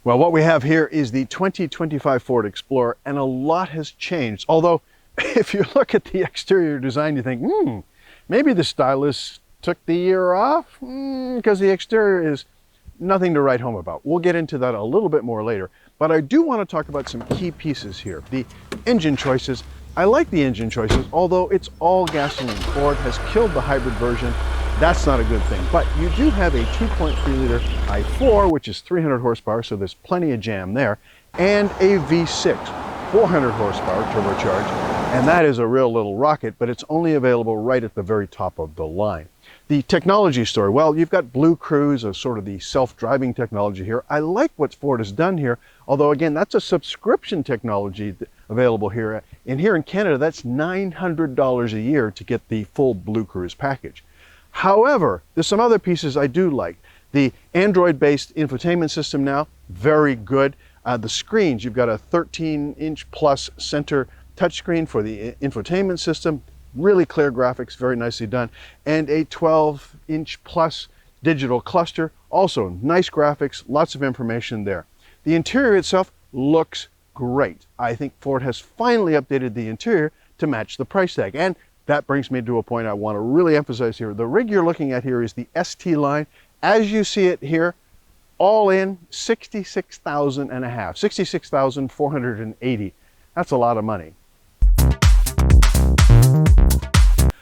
Well, what we have here is the 2025 Ford Explorer, and a lot has changed. Although, if you look at the exterior design, you think, maybe the stylist took the year off, because the exterior is nothing to write home about. We'll get into that a little bit more later, but I do want to talk about some key pieces here. The engine choices. I like the engine choices, although it's all gasoline. Ford has killed the hybrid version. That's not a good thing, but you do have a 2.3 liter i4, which is 300 horsepower, so there's plenty of jam there, and a V6, 400 horsepower turbocharged, and that is a real little rocket, but it's only available right at the very top of the line. The technology story, well, you've got BlueCruise, sort of the self-driving technology here. I like what Ford has done here, although again, that's a subscription technology available here. And here in Canada, that's $900 a year to get the full BlueCruise package. However, there's some other pieces I do like. The Android-based infotainment system now, very good. The screens, you've got a 13-inch plus center touchscreen for the infotainment system, really clear graphics, very nicely done, and a 12-inch plus digital cluster, also nice graphics, lots of information there. The interior itself looks great. I think Ford has finally updated the interior to match the price tag, and that brings me to a point I want to really emphasize here. The rig you're looking at here is the ST line. As you see it here, all in, $66,480. That's a lot of money.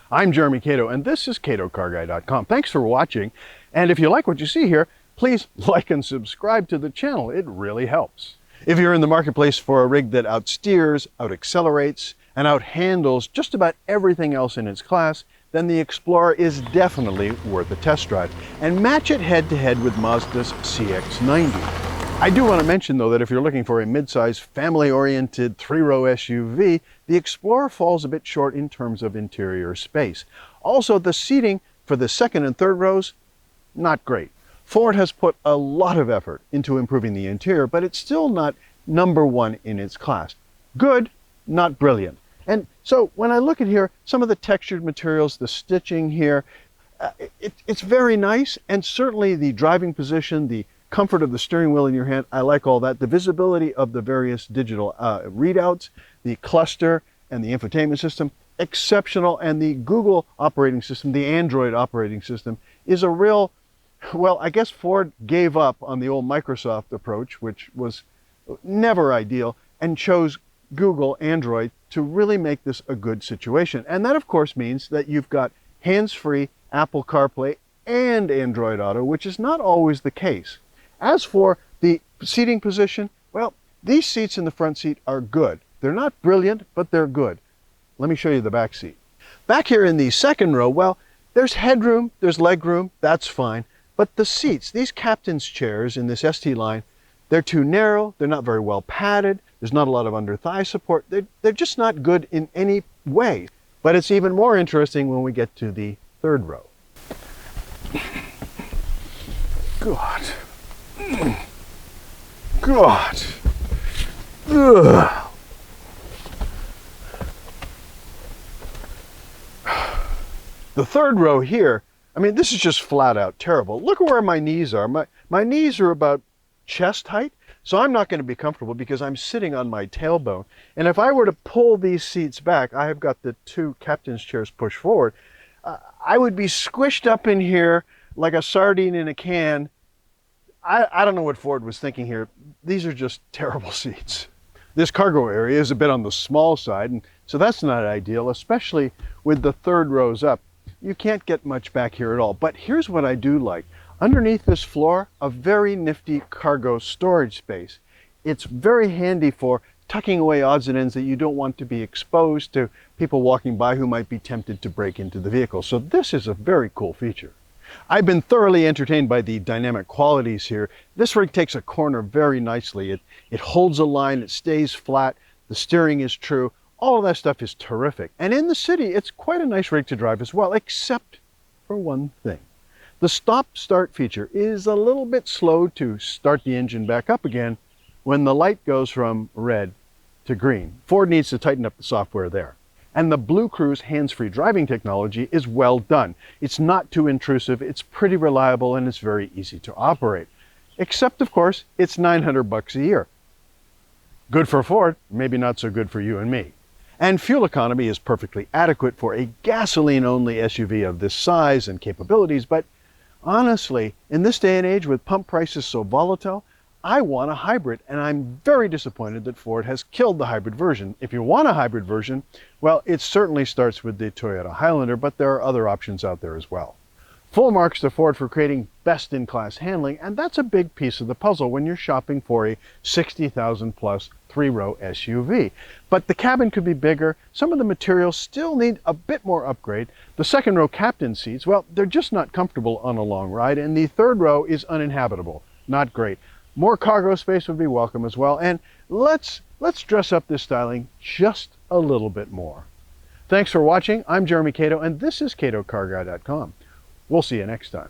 I'm Jeremy Cato, and this is CatoCarGuy.com. Thanks for watching, and if you like what you see here, please like and subscribe to the channel. It really helps. If you're in the marketplace for a rig that outsteers, out-accelerates, and out-handles just about everything else in its class, then the Explorer is definitely worth a test drive. And match it head-to-head with Mazda's CX-90. I do want to mention, though, that if you're looking for a mid-size, family-oriented, three-row SUV, the Explorer falls a bit short in terms of interior space. Also, the seating for the second and third rows, not great. Ford has put a lot of effort into improving the interior, but it's still not #1 in its class. Good, not brilliant. And so when I look at here, some of the textured materials, the stitching here, it's very nice. And certainly the driving position, the comfort of the steering wheel in your hand, I like all that. The visibility of the various digital readouts, the cluster and the infotainment system, exceptional. And the Google operating system, the Android operating system, is a real, well, I guess Ford gave up on the old Microsoft approach, which was never ideal, and chose Google Android to really make this a good situation. And that, of course, means that you've got hands-free Apple CarPlay and Android Auto, which is not always the case. As for the seating position, well, these seats in the front seat are good. They're not brilliant, but they're good. Let me show you the back seat. Back here in the second row, well, there's headroom, there's legroom, that's fine. But the seats, these captain's chairs in this ST line, they're too narrow, they're not very well padded, there's not a lot of under-thigh support, they're just not good in any way. But it's even more interesting when we get to the third row. God. God. Ugh. The third row here, I mean, this is just flat out terrible. Look at where my knees are. My knees are about chest height, so I'm not going to be comfortable because I'm sitting on my tailbone. And if I were to pull these seats back, I have got the two captain's chairs pushed forward, I would be squished up in here like a sardine in a can. I don't know what Ford was thinking here. These are just terrible seats. This cargo area is a bit on the small side, and so that's not ideal, especially with the third rows up. You can't get much back here at all. But here's what I do like. Underneath this floor, a very nifty cargo storage space. It's very handy for tucking away odds and ends that you don't want to be exposed to people walking by who might be tempted to break into the vehicle. So this is a very cool feature. I've been thoroughly entertained by the dynamic qualities here. This rig takes a corner very nicely. It holds a line, it stays flat, the steering is true. All of that stuff is terrific. And in the city, it's quite a nice rig to drive as well, except for one thing. The stop-start feature is a little bit slow to start the engine back up again when the light goes from red to green. Ford needs to tighten up the software there. And the BlueCruise hands-free driving technology is well done. It's not too intrusive, it's pretty reliable, and it's very easy to operate. except of course it's 900 bucks a year. Good for Ford, maybe not so good for you and me. And fuel economy is perfectly adequate for a gasoline-only SUV of this size and capabilities, but honestly, in this day and age with pump prices so volatile, I want a hybrid, and I'm very disappointed that Ford has killed the hybrid version. If you want a hybrid version, well, it certainly starts with the Toyota Highlander, but there are other options out there as well. Full marks to Ford for creating best-in-class handling, and that's a big piece of the puzzle when you're shopping for a 60,000 plus three-row SUV. But the cabin could be bigger. Some of the materials still need a bit more upgrade. The second row captain seats, well, they're just not comfortable on a long ride, and the third row is uninhabitable. Not great. More cargo space would be welcome as well, and let's dress up this styling just a little bit more. Thanks for watching. I'm Jeremy Cato, and this is CatoCarGuy.com. We'll see you next time.